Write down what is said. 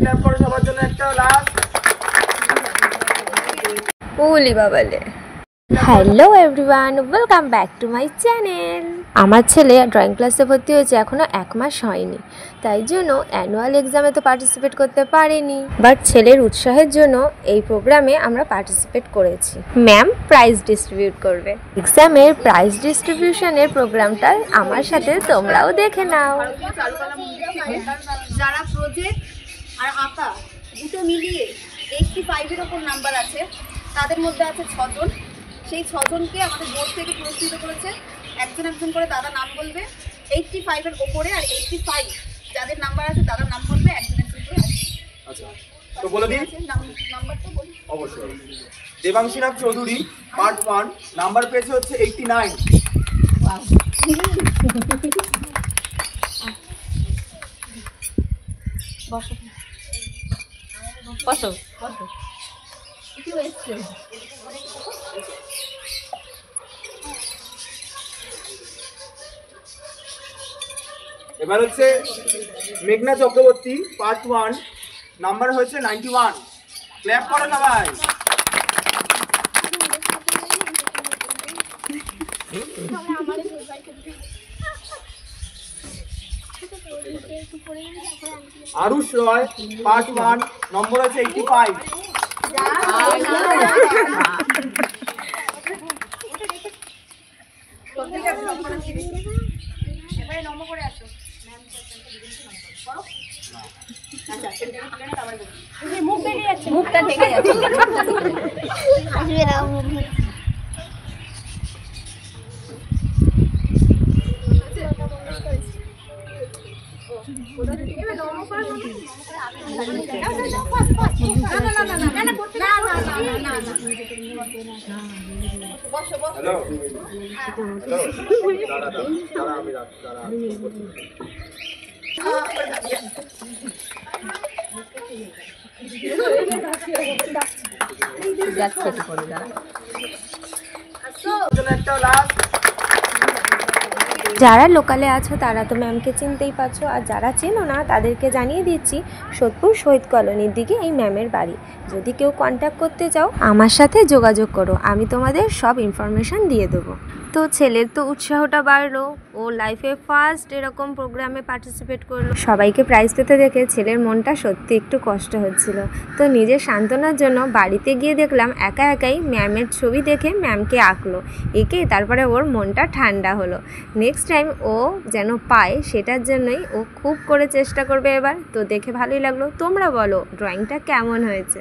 তারপর সবার জন্য একটা লাস্ট ওলি বাবালে। Hello everyone, welcome back to my channel. আমার ছেলে ড্রয়িং ক্লাসে ভর্তি হয়েছে, এখনও 1 মাস হয়নি, তাই জন্য অ্যানুয়াল এক্সামে তো পার্টিসিপেট করতে পারিনি, বাট ছেলের উৎসাহের জন্য এই প্রোগ্রামে আমরা পার্টিসিপেট করেছি। ম্যাম প্রাইজ ডিস্ট্রিবিউট করবে। এক্সামের প্রাইজ ডিস্ট্রিবিউশনের প্রোগ্রামটা আমার সাথে তোমরাও দেখে নাও। যারা প্রজেক্ট আর আঁকা দুটো মিলিয়ে 85-এর ওপর নাম্বার আছে, তাদের মধ্যে আছে 6 জন। সেই 6 জনকে আমাদের বোর্ড থেকে পুরস্কৃত করেছে। একজন একজন করে দাদা নাম বলবে। 85-এর ওপরে আর 85 যাদের নাম্বার আছে দাদার নাম বলবে, একজন একজন করে। আচ্ছা, তো বলে দিন নাম্বারটা বলি। অবশ্যই। দেবাংশীনাথ চৌধুরী পার্ট 1 নাম্বার পেয়েছে হচ্ছে 89। বসো বসো বসো। কি হয়েছে? এবার হচ্ছে মেঘনা চক্রবর্তী পার্ট 1 নাম্বার হয়েছে 91। ক্ল্যাপ করো সবাই। আরুষ রয় পার্ট 1 নম্বর হচ্ছে 85। এবারে নম্বর করে আসো। মুখ বেরিয়ে যাচ্ছে, মুখটা ঢেকে যাচ্ছে। আসবে না মুখ। যারা লোকালে আছো তারা তো ম্যামকে চিনতেই পারছো, আর যারা চেনো না তাদেরকে জানিয়ে দিচ্ছি সোদপুর শহীদ কলোনির দিকে এই ম্যামের বাড়ি। যদি কেউ কন্ট্যাক্ট করতে চাও আমার সাথে যোগাযোগ করো, আমি তোমাদের সব ইনফরমেশান দিয়ে দেবো। তো ছেলের তো উৎসাহটা বাড়লো, ও লাইফে ফার্স্ট এরকম প্রোগ্রামে পার্টিসিপেট করলো। সবাইকে প্রাইজ পেতে দেখে ছেলের মনটা সত্যি একটু কষ্ট হচ্ছিল। তো নিজের সান্ত্বনার জন্য বাড়িতে গিয়ে দেখলাম একা একাই ম্যামের ছবি দেখে ম্যামকে আঁকলো, এঁকে তারপরে ওর মনটা ঠান্ডা হলো। নেক্সট টাইম ও যেন পায় সেটার জন্যই ও খুব করে চেষ্টা করবে এবার। তো দেখে ভালোই লাগলো। তোমরা বলো ড্রয়িংটা কেমন হয়েছে?